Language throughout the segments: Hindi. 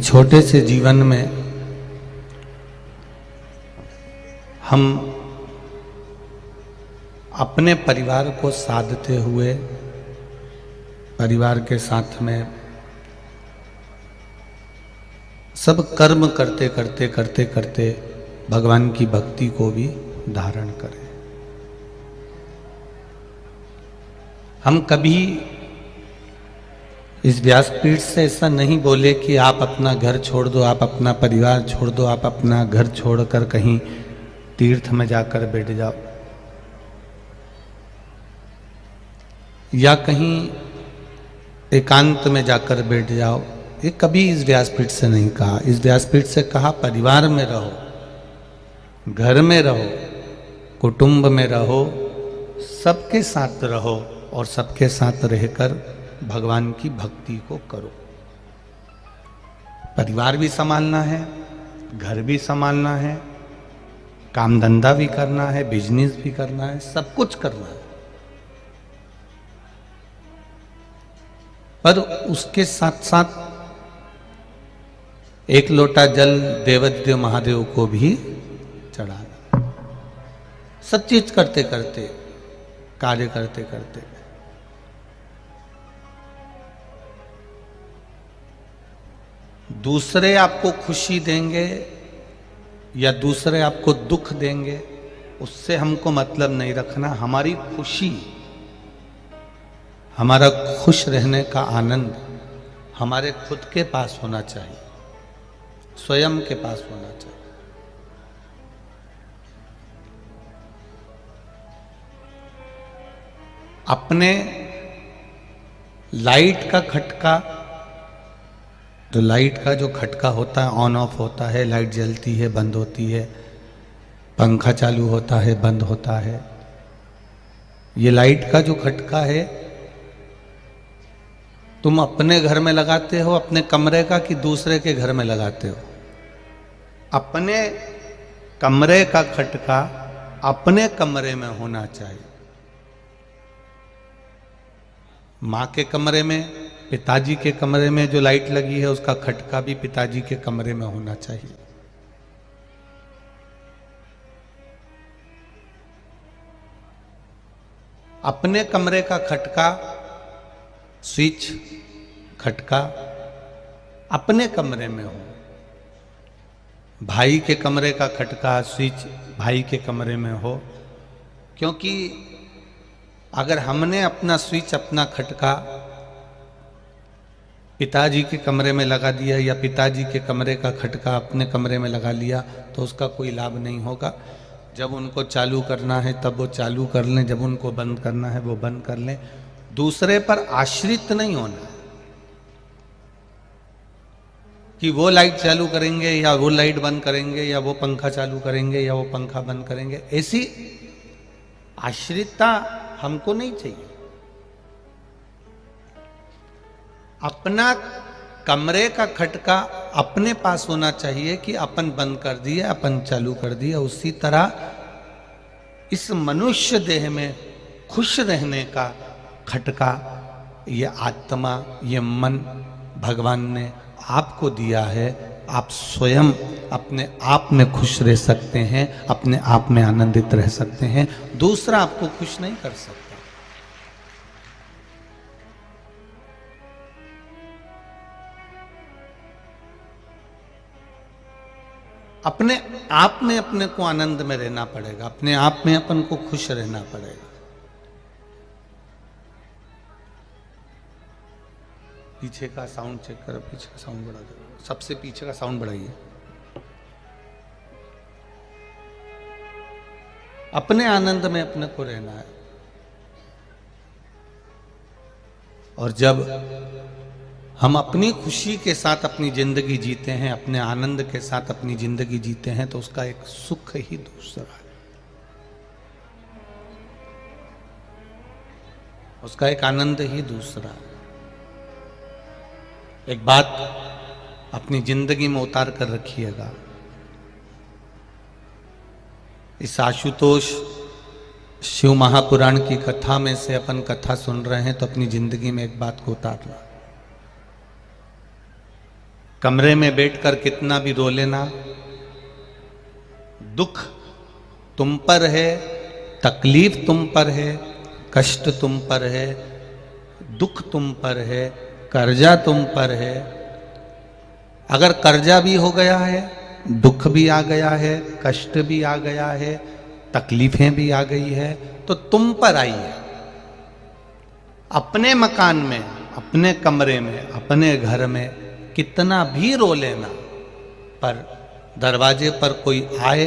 इस छोटे से जीवन में हम अपने परिवार को साधते हुए परिवार के साथ में सब कर्म करते करते करते करते भगवान की भक्ति को भी धारण करें। हम कभी इस व्यासपीठ से ऐसा नहीं बोले कि आप अपना घर छोड़ दो, आप अपना परिवार छोड़ दो, आप अपना घर छोड़कर कहीं तीर्थ में जाकर बैठ जाओ या कहीं एकांत में जाकर बैठ जाओ। ये कभी इस व्यासपीठ से नहीं कहा। इस व्यासपीठ से कहा परिवार में रहो, घर में रहो, कुटुंब में रहो, सबके साथ रहो और सबके साथ रहकर भगवान की भक्ति को करो। परिवार भी संभालना है, घर भी संभालना है, काम धंधा भी करना है, बिजनेस भी करना है, सब कुछ करना है। पर उसके साथ साथ एक लोटा जल देवाधिदेव महादेव को भी चढ़ाना। सब चीज करते करते, कार्य करते करते दूसरे आपको खुशी देंगे या दूसरे आपको दुख देंगे, उससे हमको मतलब नहीं रखना। हमारी खुशी, हमारा खुश रहने का आनंद हमारे खुद के पास होना चाहिए, स्वयं के पास होना चाहिए। अपने लाइट का खटका, तो लाइट का जो खटका होता है ऑन ऑफ होता है, लाइट जलती है बंद होती है, पंखा चालू होता है बंद होता है। ये लाइट का जो खटका है तुम अपने घर में लगाते हो अपने कमरे का कि दूसरे के घर में लगाते हो? अपने कमरे का खटका अपने कमरे में होना चाहिए। माँ के कमरे में, पिताजी के कमरे में जो लाइट लगी है उसका खटका भी पिताजी के कमरे में होना चाहिए। अपने कमरे का खटका, स्विच खटका अपने कमरे में हो। भाई के कमरे का खटका, स्विच भाई के कमरे में हो। क्योंकि अगर हमने अपना स्विच, अपना खटका पिताजी के कमरे में लगा दिया या पिताजी के कमरे का खटका अपने कमरे में लगा लिया तो उसका कोई लाभ नहीं होगा। जब उनको चालू करना है तब वो चालू कर लें, जब उनको बंद करना है वो बंद कर लें। दूसरे पर आश्रित नहीं होना कि वो लाइट चालू करेंगे या वो लाइट बंद करेंगे या वो पंखा चालू करेंगे या वो पंखा बंद करेंगे। ऐसी आश्रितता हमको नहीं चाहिए। अपना कमरे का खटका अपने पास होना चाहिए कि अपन बंद कर दिया, अपन चालू कर दिया। उसी तरह इस मनुष्य देह में खुश रहने का खटका, ये आत्मा, ये मन भगवान ने आपको दिया है। आप स्वयं अपने आप में खुश रह सकते हैं, अपने आप में आनंदित रह सकते हैं। दूसरा आपको खुश नहीं कर सकता। अपने आप में अपने को आनंद में रहना पड़ेगा, अपने आप में अपन को खुश रहना पड़ेगा। पीछे का साउंड चेक करो, पीछे का साउंड बढ़ा दो, सबसे पीछे का साउंड बढ़ाइए। अपने आनंद में अपने को रहना है। और जब हम अपनी खुशी के साथ अपनी जिंदगी जीते हैं, अपने आनंद के साथ अपनी जिंदगी जीते हैं, तो उसका एक सुख ही दूसरा है, उसका एक आनंद ही दूसरा है। एक बात अपनी जिंदगी में उतार कर रखिएगा। इस आशुतोष शिव महापुराण की कथा में से अपन कथा सुन रहे हैं तो अपनी जिंदगी में एक बात को उतारना। कमरे में बैठकर कितना भी रो लेना, दुख तुम पर है, तकलीफ तुम पर है, कष्ट तुम पर है, दुख तुम पर है, कर्जा तुम पर है। अगर कर्जा भी हो गया है, दुख भी आ गया है, कष्ट भी आ गया है, तकलीफें भी आ गई है, तो तुम पर आई है। अपने मकान में, अपने कमरे में, अपने घर में कितना भी रो लेना, पर दरवाजे पर कोई आए,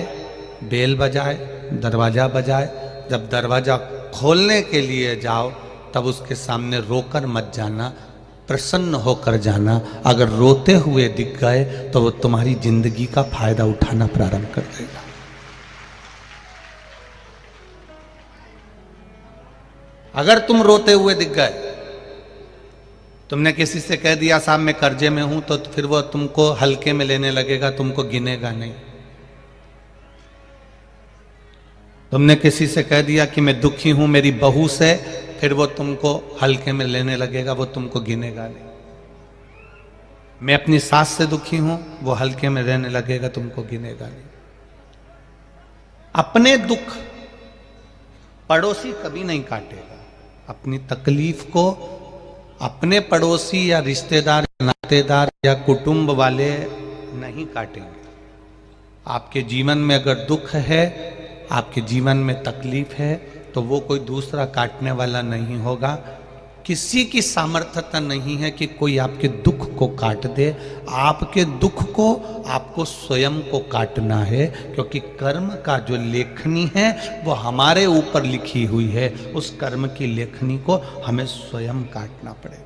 बेल बजाए, दरवाजा बजाए, जब दरवाजा खोलने के लिए जाओ तब उसके सामने रोकर मत जाना, प्रसन्न होकर जाना। अगर रोते हुए दिख गए तो वो तुम्हारी जिंदगी का फायदा उठाना प्रारंभ कर देगा। अगर तुम रोते हुए दिख गए, तुमने किसी से कह दिया साहब मैं कर्जे में हूं, तो फिर वो तुमको हल्के में लेने लगेगा, तुमको गिनेगा नहीं। तुमने किसी से कह दिया कि मैं दुखी हूं मेरी बहू से, फिर वो तुमको हल्के में लेने लगेगा, वो तुमको गिनेगा नहीं। मैं अपनी सास से दुखी हूं, वो हल्के में रहने लगेगा, तुमको गिनेगा नहीं। अपने दुख पड़ोसी कभी नहीं काटेगा। अपनी तकलीफ को अपने पड़ोसी या रिश्तेदार, नातेदार या कुटुंब वाले नहीं काटेंगे। आपके जीवन में अगर दुख है, आपके जीवन में तकलीफ है, तो वो कोई दूसरा काटने वाला नहीं होगा। किसी की सामर्थ्यता नहीं है कि कोई आपके दुख को काट दे। आपके दुख को आपको स्वयं को काटना है, क्योंकि कर्म का जो लेखनी है वो हमारे ऊपर लिखी हुई है। उस कर्म की लेखनी को हमें स्वयं काटना पड़ेगा।